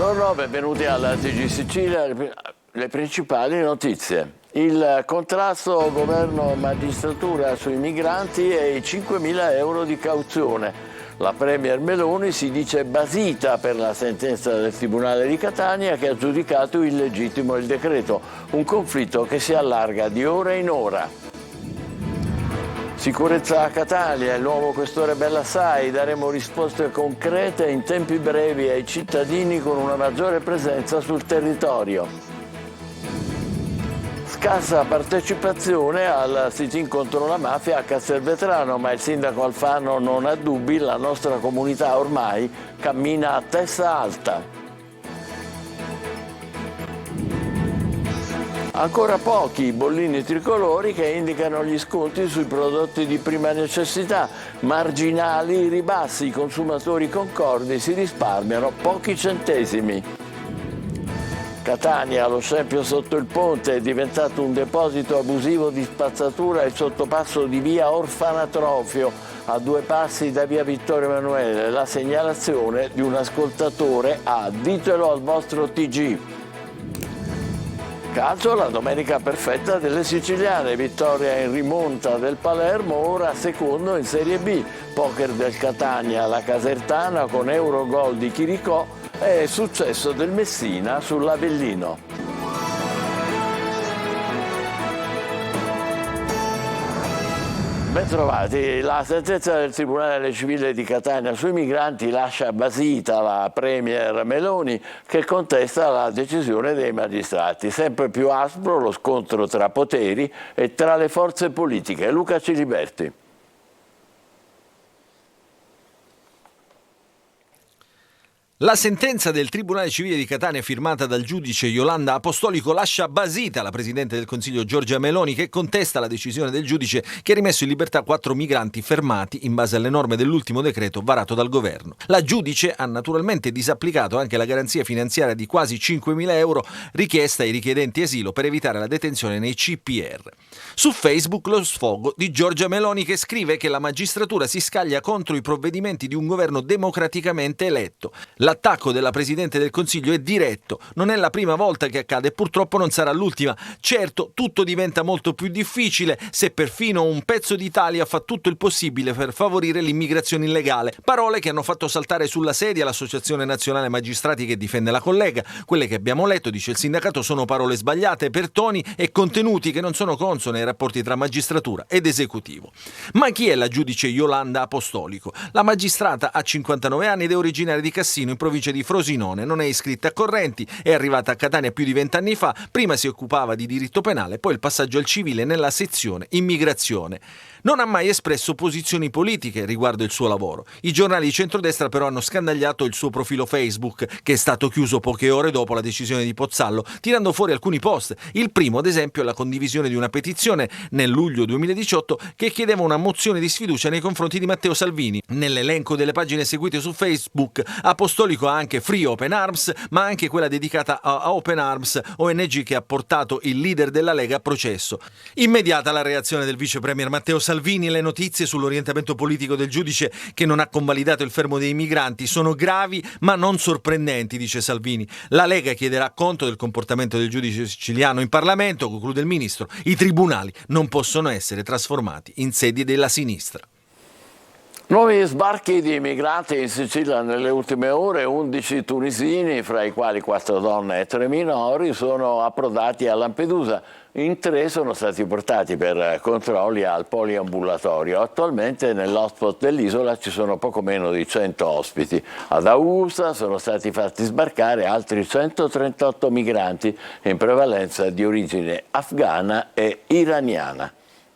Buongiorno, benvenuti alla TG Sicilia. Le principali notizie. Il contrasto governo-magistratura sui migranti e i 5.000 euro di cauzione. La Premier Meloni si dice basita per la sentenza del Tribunale di Catania che ha giudicato illegittimo il decreto. Un conflitto che si allarga di ora in ora. Sicurezza a Catania, il nuovo questore Bellassai, daremo risposte concrete in tempi brevi ai cittadini con una maggiore presenza sul territorio. Scarsa partecipazione al sit-in contro la mafia a Castelvetrano, ma il sindaco Alfano non ha dubbi, la nostra comunità ormai cammina a testa alta. Ancora pochi i bollini tricolori che indicano gli sconti sui prodotti di prima necessità, marginali i ribassi, i consumatori concordi si risparmiano pochi centesimi. Catania, lo scempio sotto il ponte, è diventato un deposito abusivo di spazzatura il sottopasso di via Orfanatrofio, a 2 passi da via Vittorio Emanuele. La segnalazione di un ascoltatore a ditelo al vostro TG. Calcio, la domenica perfetta delle siciliane, vittoria in rimonta del Palermo, ora secondo in Serie B, poker del Catania, la Casertana con Eurogol di Chiricò e successo del Messina sull'Avellino. Bentrovati. La sentenza del Tribunale Civile di Catania sui migranti lascia basita la Premier Meloni che contesta la decisione dei magistrati. Sempre più aspro lo scontro tra poteri e tra le forze politiche. Luca Ciliberti. La sentenza del Tribunale Civile di Catania firmata dal giudice Iolanda Apostolico lascia basita la Presidente del Consiglio Giorgia Meloni che contesta la decisione del giudice che ha rimesso in libertà 4 migranti fermati in base alle norme dell'ultimo decreto varato dal governo. La giudice ha naturalmente disapplicato anche la garanzia finanziaria di quasi 5.000 euro richiesta ai richiedenti asilo per evitare la detenzione nei CPR. Su Facebook lo sfogo di Giorgia Meloni che scrive che la magistratura si scaglia contro i provvedimenti di un governo democraticamente eletto. L'attacco della Presidente del Consiglio è diretto, non è la prima volta che accade e purtroppo non sarà l'ultima. Certo, tutto diventa molto più difficile se perfino un pezzo d'Italia fa tutto il possibile per favorire l'immigrazione illegale. Parole che hanno fatto saltare sulla sedia l'Associazione Nazionale Magistrati che difende la collega. Quelle che abbiamo letto, dice il sindacato, sono parole sbagliate per toni e contenuti che non sono consoni ai rapporti tra magistratura ed esecutivo. Ma chi è la giudice Iolanda Apostolico? La magistrata ha 59 anni ed è originaria di Cassino, in provincia di Frosinone, non è iscritta a correnti, è arrivata a Catania più di 20 anni fa, prima si occupava di diritto penale, poi il passaggio al civile nella sezione immigrazione. Non ha mai espresso posizioni politiche riguardo il suo lavoro. I giornali di centrodestra però hanno scandagliato il suo profilo Facebook, che è stato chiuso poche ore dopo la decisione di Pozzallo, tirando fuori alcuni post. Il primo, ad esempio, è la condivisione di una petizione nel luglio 2018 che chiedeva una mozione di sfiducia nei confronti di Matteo Salvini. Nell'elenco delle pagine seguite su Facebook, Apostolico ha anche Free Open Arms, ma anche quella dedicata a Open Arms, ONG che ha portato il leader della Lega a processo. Immediata la reazione del vice premier Matteo Salvini e le notizie sull'orientamento politico del giudice che non ha convalidato il fermo dei migranti sono gravi ma non sorprendenti, dice Salvini. La Lega chiederà conto del comportamento del giudice siciliano in Parlamento, conclude il ministro. I tribunali non possono essere trasformati in sedie della sinistra. Nuovi sbarchi di migranti in Sicilia nelle ultime ore, 11 tunisini, fra i quali 4 donne e 3 minori, sono approdati a Lampedusa. In 3 sono stati portati per controlli al poliambulatorio. Attualmente nell'hotspot dell'isola ci sono poco meno di 100 ospiti. Ad Augusta sono stati fatti sbarcare altri 138 migranti, in prevalenza di origine afghana e iraniana.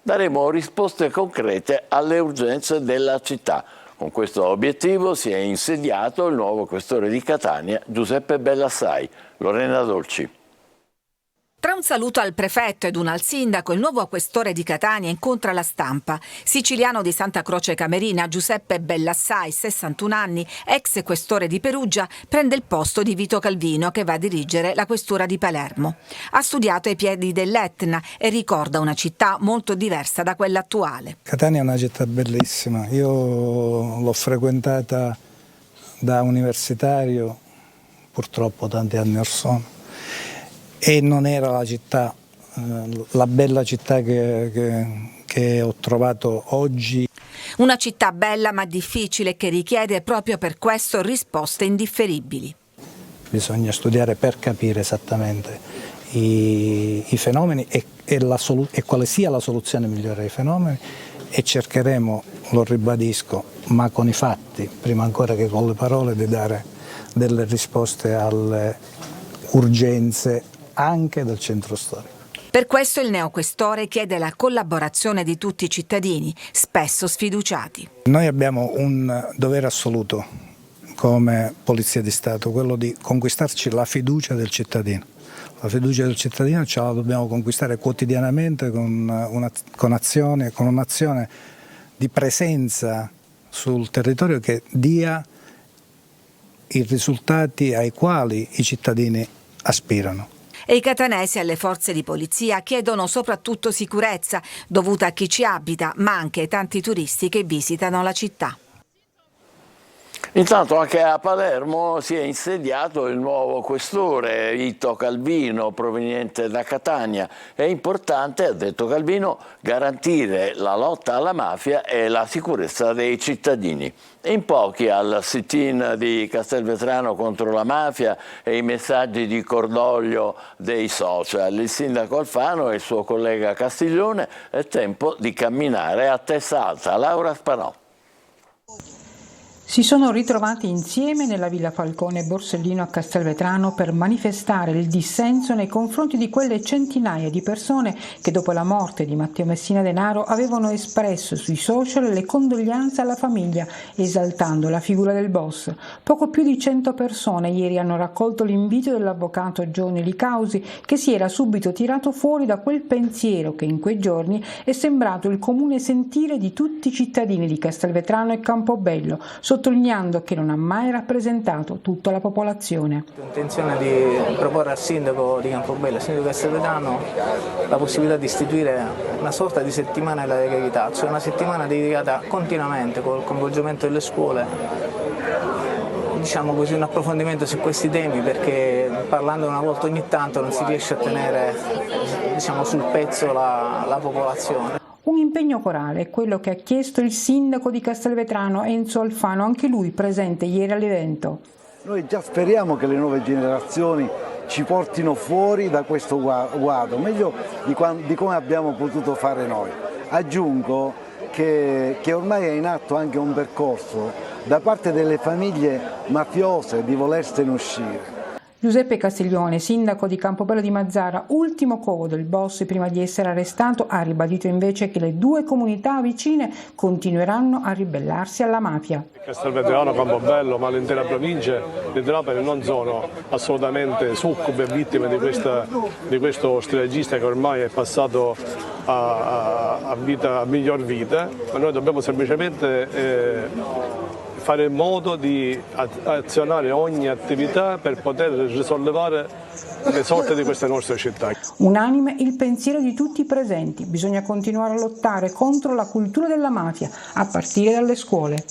Daremo risposte concrete alle urgenze della città. Con questo obiettivo si è insediato il nuovo questore di Catania, Giuseppe Bellassai. Lorena Dolci. Tra un saluto al prefetto ed una al sindaco, il nuovo questore di Catania incontra la stampa. Siciliano di Santa Croce Camerina, Giuseppe Bellassai, 61 anni, ex questore di Perugia, prende il posto di Vito Calvino che va a dirigere la questura di Palermo. Ha studiato ai piedi dell'Etna e ricorda una città molto diversa da quella attuale. Catania è una città bellissima, io l'ho frequentata da universitario purtroppo tanti anni or sono, e non era la città, la bella città che ho trovato oggi. Una città bella ma difficile che richiede proprio per questo risposte indifferibili. Bisogna studiare per capire esattamente i fenomeni e quale sia la soluzione migliore ai fenomeni, e cercheremo, lo ribadisco, ma con i fatti, prima ancora che con le parole, di dare delle risposte alle urgenze anche del centro storico. Per questo il neoquestore chiede la collaborazione di tutti i cittadini, spesso sfiduciati. Noi abbiamo un dovere assoluto come Polizia di Stato, quello di conquistarci la fiducia del cittadino. La fiducia del cittadino ce la dobbiamo conquistare quotidianamente con un'azione di presenza sul territorio che dia i risultati ai quali i cittadini aspirano. E i catanesi alle forze di polizia chiedono soprattutto sicurezza, dovuta a chi ci abita, ma anche ai tanti turisti che visitano la città. Intanto anche a Palermo si è insediato il nuovo questore Ito Calvino, proveniente da Catania. È importante, ha detto Calvino, garantire la lotta alla mafia e la sicurezza dei cittadini. In pochi al sit-in di Castelvetrano contro la mafia e i messaggi di cordoglio dei social. Il sindaco Alfano e il suo collega Castiglione, è tempo di camminare a testa alta. Laura Spanò. Si sono ritrovati insieme nella Villa Falcone Borsellino a Castelvetrano per manifestare il dissenso nei confronti di quelle centinaia di persone che dopo la morte di Matteo Messina Denaro avevano espresso sui social le condoglianze alla famiglia, esaltando la figura del boss. Poco più di 100 persone ieri hanno raccolto l'invito dell'avvocato Giovanni Licausi, che si era subito tirato fuori da quel pensiero che in quei giorni è sembrato il comune sentire di tutti i cittadini di Castelvetrano e Campobello, sottolineando che non ha mai rappresentato tutta la popolazione. Ho intenzione di proporre al sindaco di Campobello, al sindaco di Castelvetrano, la possibilità di istituire una sorta di settimana della legalità, cioè una settimana dedicata continuamente col coinvolgimento delle scuole, diciamo così, un approfondimento su questi temi, perché parlando una volta ogni tanto non si riesce a tenere, diciamo, sul pezzo la popolazione. Un impegno corale è quello che ha chiesto il sindaco di Castelvetrano Enzo Alfano, anche lui presente ieri all'evento. Noi già speriamo che le nuove generazioni ci portino fuori da questo guado, meglio di come abbiamo potuto fare noi. Aggiungo che ormai è in atto anche un percorso da parte delle famiglie mafiose di volersene uscire. Giuseppe Castiglione, sindaco di Campobello di Mazara, ultimo covo del boss prima di essere arrestato, ha ribadito invece che le due comunità vicine continueranno a ribellarsi alla mafia. Castelvetrano, Campobello, ma l'intera provincia di Trapani non sono assolutamente succubi e vittime di questo stregista che ormai è passato a miglior vita, ma noi dobbiamo semplicemente fare in modo di azionare ogni attività per poter risollevare le sorti di queste nostre città. Unanime il pensiero di tutti i presenti, bisogna continuare a lottare contro la cultura della mafia, a partire dalle scuole.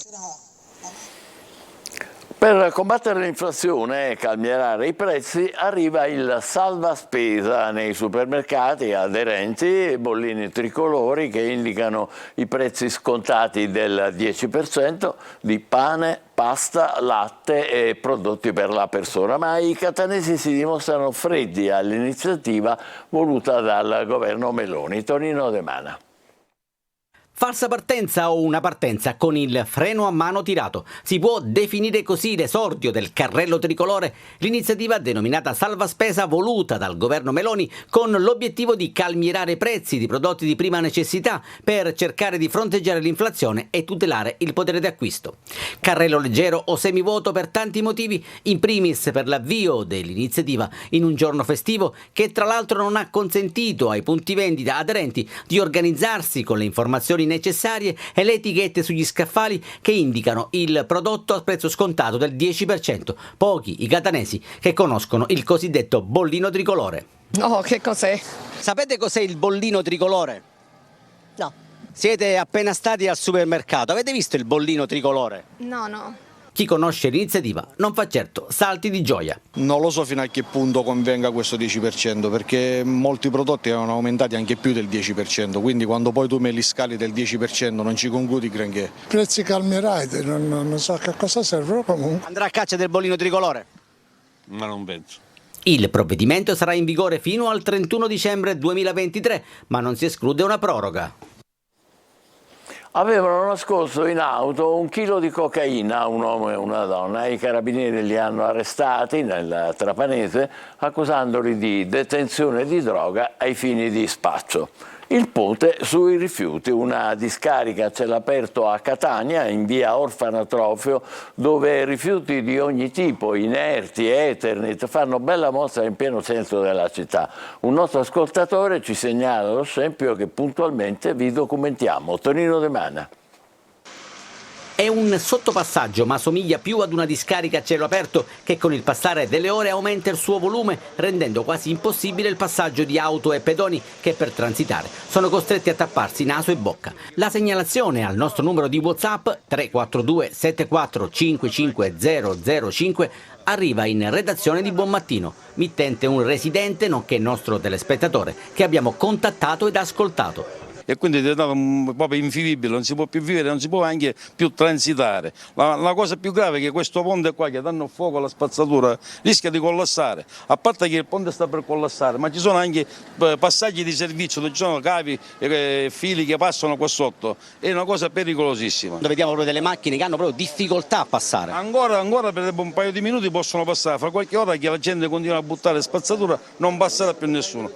Per combattere l'inflazione e calmierare i prezzi arriva il salva spesa nei supermercati aderenti, bollini tricolori che indicano i prezzi scontati del 10% di pane, pasta, latte e prodotti per la persona, ma i catanesi si dimostrano freddi all'iniziativa voluta dal governo Meloni. Tonino De Mana. Falsa partenza o una partenza con il freno a mano tirato. Si può definire così l'esordio del carrello tricolore, l'iniziativa denominata salva spesa voluta dal governo Meloni con l'obiettivo di calmierare i prezzi di prodotti di prima necessità per cercare di fronteggiare l'inflazione e tutelare il potere d'acquisto. Carrello leggero o semivuoto per tanti motivi, in primis per l'avvio dell'iniziativa in un giorno festivo che tra l'altro non ha consentito ai punti vendita aderenti di organizzarsi con le informazioni necessarie e le etichette sugli scaffali che indicano il prodotto a prezzo scontato del 10%. Pochi i catanesi che conoscono il cosiddetto bollino tricolore. No, che cos'è? Sapete cos'è il bollino tricolore? No. Siete appena stati al supermercato, avete visto il bollino tricolore? No. Chi conosce l'iniziativa non fa certo salti di gioia. Non lo so fino a che punto convenga questo 10%, perché molti prodotti erano aumentati anche più del 10%, quindi quando poi tu me li scali del 10% non ci concludi granché. Prezzi calmierati, non so a cosa servono comunque. Andrà a caccia del bollino tricolore? Ma non penso. Il provvedimento sarà in vigore fino al 31 dicembre 2023, ma non si esclude una proroga. Avevano nascosto in auto 1 chilo di cocaina, un uomo e una donna. I carabinieri li hanno arrestati nel Trapanese accusandoli di detenzione di droga ai fini di spaccio. Il ponte sui rifiuti, una discarica a cielo aperto a Catania, in via Orfanatrofio, dove rifiuti di ogni tipo, inerti, Eternit, fanno bella mostra in pieno centro della città. Un nostro ascoltatore ci segnala lo scempio che puntualmente vi documentiamo. Tonino De Mana. È un sottopassaggio, ma somiglia più ad una discarica a cielo aperto che con il passare delle ore aumenta il suo volume, rendendo quasi impossibile il passaggio di auto e pedoni che per transitare sono costretti a tapparsi naso e bocca. La segnalazione al nostro numero di WhatsApp 342 74 55 005 arriva in redazione di Buon Mattino, mittente un residente nonché nostro telespettatore che abbiamo contattato ed ascoltato. E quindi è proprio invivibile, non si può più vivere, non si può anche più transitare. La cosa più grave è che questo ponte qua che danno fuoco alla spazzatura rischia di collassare, a parte che il ponte sta per collassare, ma ci sono anche passaggi di servizio dove ci sono cavi e fili che passano qua sotto, è una cosa pericolosissima. Vediamo proprio delle macchine che hanno proprio difficoltà a passare. Ancora per un paio di minuti possono passare, fra qualche ora che la gente continua a buttare spazzatura non passerà più nessuno.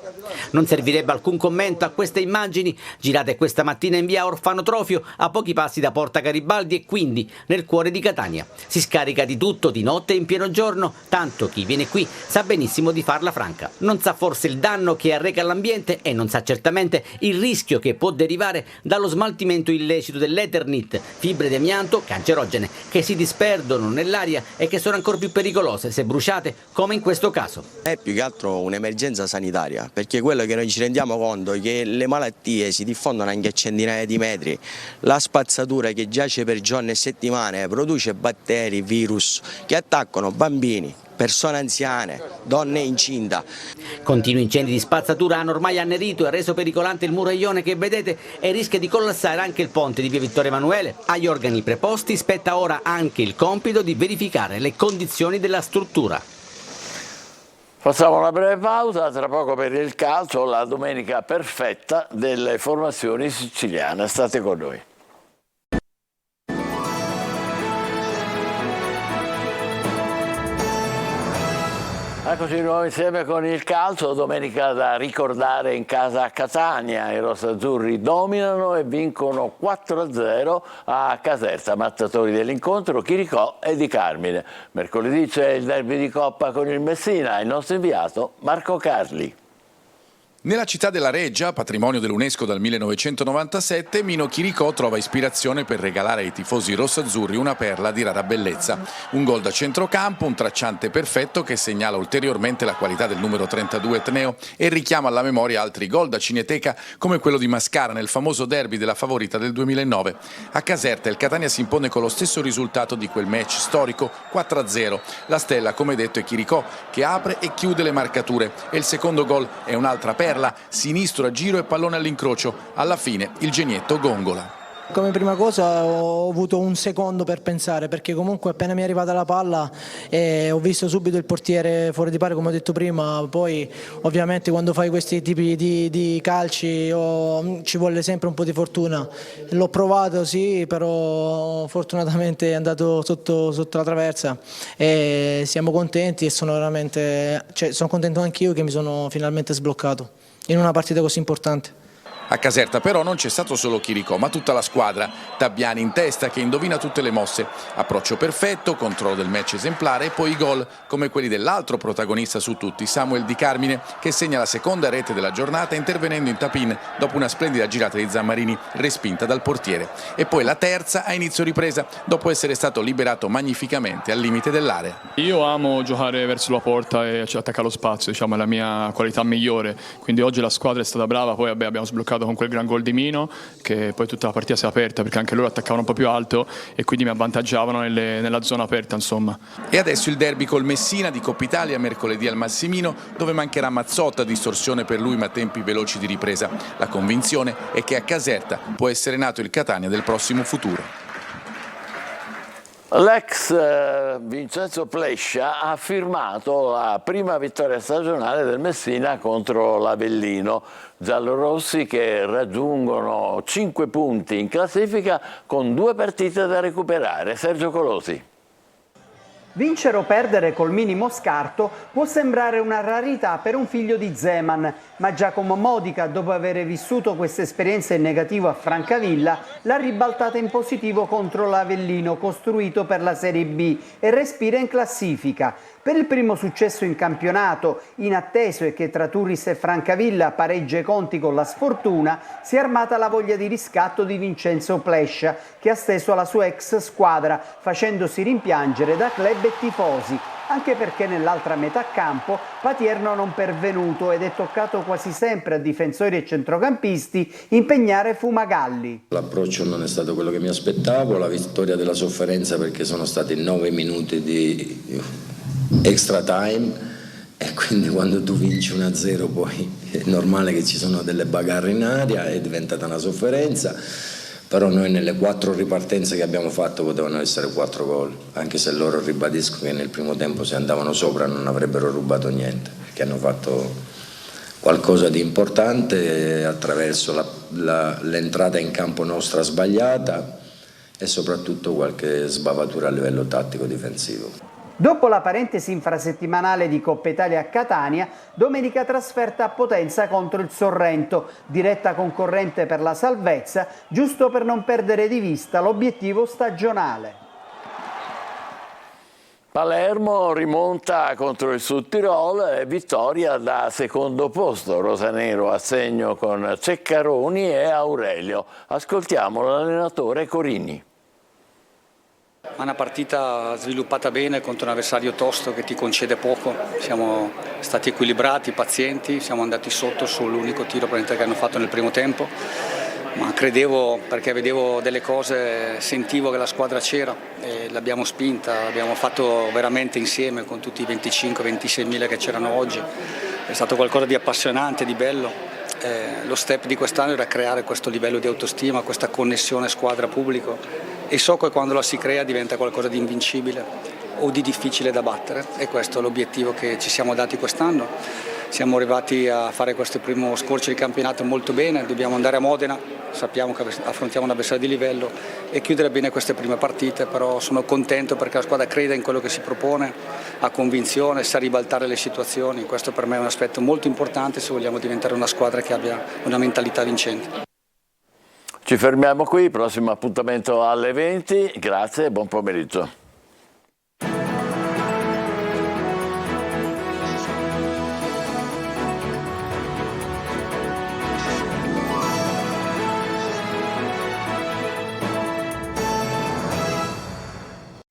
Non servirebbe alcun commento a queste immagini girate questa mattina in via Orfanotrofio a pochi passi da Porta Garibaldi e quindi nel cuore di Catania. Si scarica di tutto di notte e in pieno giorno, tanto chi viene qui sa benissimo di farla franca. Non sa forse il danno che arreca all'ambiente e non sa certamente il rischio che può derivare dallo smaltimento illecito dell'Eternit, fibre di amianto cancerogene che si disperdono nell'aria e che sono ancora più pericolose se bruciate come in questo caso. È più che altro un'emergenza sanitaria, perché quello che noi ci rendiamo conto è che le malattie si diffondono anche a centinaia di metri. La spazzatura che giace per giorni e settimane produce batteri, virus che attaccano bambini, persone anziane, donne incinta. Continui incendi di spazzatura hanno ormai annerito e reso pericolante il muraglione che vedete e rischia di collassare anche il ponte di via Vittorio Emanuele. Agli organi preposti spetta ora anche il compito di verificare le condizioni della struttura. Facciamo una breve pausa, tra poco per il calcio, la domenica perfetta delle formazioni siciliane. State con noi. Eccoci di nuovo insieme con il calcio, domenica da ricordare in casa a Catania. I rossazzurri dominano e vincono 4-0 a Caserta, mattatori dell'incontro Chiricò e Di Carmine. Mercoledì c'è il derby di Coppa con il Messina, il nostro inviato Marco Carli. Nella città della Reggia, patrimonio dell'UNESCO dal 1997, Mino Chiricò trova ispirazione per regalare ai tifosi rossazzurri una perla di rara bellezza. Un gol da centrocampo, un tracciante perfetto che segnala ulteriormente la qualità del numero 32 etneo e richiama alla memoria altri gol da cineteca come quello di Mascara nel famoso derby della favorita del 2009. A Caserta il Catania si impone con lo stesso risultato di quel match storico 4-0. La stella, come detto, è Chiricò che apre e chiude le marcature e il secondo gol è un'altra perla. Sinistro a giro e pallone all'incrocio. Alla fine il genietto gongola. Come prima cosa ho avuto un secondo per pensare, perché comunque appena mi è arrivata la palla ho visto subito il portiere fuori di pari, come ho detto prima. Poi ovviamente quando fai questi tipi di calci ci vuole sempre un po' di fortuna. L'ho provato sì, però fortunatamente è andato sotto la traversa e siamo contenti e sono contento anch'io che mi sono finalmente sbloccato in una partita così importante. A Caserta però non c'è stato solo Chiricò, ma tutta la squadra. Tabbiani in testa che indovina tutte le mosse. Approccio perfetto, controllo del match esemplare e poi i gol, come quelli dell'altro protagonista su tutti, Samuel Di Carmine, che segna la seconda rete della giornata intervenendo in tap-in dopo una splendida girata di Zammarini respinta dal portiere. E poi la terza a inizio ripresa, dopo essere stato liberato magnificamente al limite dell'area. Io amo giocare verso la porta e attaccare lo spazio, diciamo è la mia qualità migliore, quindi oggi la squadra è stata brava, poi abbiamo sbloccato attaccato con quel gran gol di Mino, che poi tutta la partita si è aperta perché anche loro attaccavano un po' più alto e quindi mi avvantaggiavano nella zona aperta, insomma. E adesso il derby col Messina di Coppa Italia mercoledì al Massimino, dove mancherà Mazzotta, distorsione per lui ma tempi veloci di ripresa. La convinzione è che a Caserta può essere nato il Catania del prossimo futuro. L'ex Vincenzo Plescia ha firmato la prima vittoria stagionale del Messina contro l'Avellino. Giallorossi che raggiungono 5 punti in classifica con 2 partite da recuperare. Sergio Colosi. Vincere o perdere col minimo scarto può sembrare una rarità per un figlio di Zeman, ma Giacomo Modica, dopo aver vissuto questa esperienza in negativo a Francavilla, l'ha ribaltata in positivo contro l'Avellino, costruito per la Serie B, e respira in classifica. Per il primo successo in campionato, inatteso e che tra Turris e Francavilla pareggia i conti con la sfortuna, si è armata la voglia di riscatto di Vincenzo Plescia, che ha steso alla sua ex squadra, facendosi rimpiangere da club e tifosi, anche perché nell'altra metà campo Patierno non pervenuto ed è toccato quasi sempre a difensori e centrocampisti impegnare Fumagalli. L'approccio non è stato quello che mi aspettavo, la vittoria della sofferenza perché sono stati 9 minuti di extra time e quindi quando tu vinci 1-0 poi è normale che ci sono delle bagarre in aria, è diventata una sofferenza, però noi nelle 4 ripartenze che abbiamo fatto potevano essere 4 gol, anche se loro ribadisco che nel primo tempo se andavano sopra non avrebbero rubato niente, perché hanno fatto qualcosa di importante attraverso l'entrata in campo nostra sbagliata e soprattutto qualche sbavatura a livello tattico-difensivo. Dopo la parentesi infrasettimanale di Coppa Italia a Catania, domenica trasferta a Potenza contro il Sorrento, diretta concorrente per la salvezza, giusto per non perdere di vista l'obiettivo stagionale. Palermo rimonta contro il Sudtirol e vittoria da secondo posto. Rosanero a segno con Ceccaroni e Aurelio. Ascoltiamo l'allenatore Corini. Una partita sviluppata bene contro un avversario tosto che ti concede poco, siamo stati equilibrati, pazienti, siamo andati sotto sull'unico tiro che hanno fatto nel primo tempo, ma credevo, perché vedevo delle cose, sentivo che la squadra c'era e l'abbiamo spinta, abbiamo fatto veramente insieme con tutti i 25-26 mila che c'erano oggi, è stato qualcosa di appassionante, di bello. Lo step di quest'anno era creare questo livello di autostima, questa connessione squadra-pubblico e so che quando la si crea diventa qualcosa di invincibile o di difficile da battere e questo è l'obiettivo che ci siamo dati quest'anno. Siamo arrivati a fare questo primo scorcio di campionato molto bene, dobbiamo andare a Modena, sappiamo che affrontiamo un avversario di livello e chiudere bene queste prime partite, però sono contento perché la squadra crede in quello che si propone, ha convinzione, sa ribaltare le situazioni, questo per me è un aspetto molto importante se vogliamo diventare una squadra che abbia una mentalità vincente. Ci fermiamo qui, prossimo appuntamento alle 20, grazie e buon pomeriggio.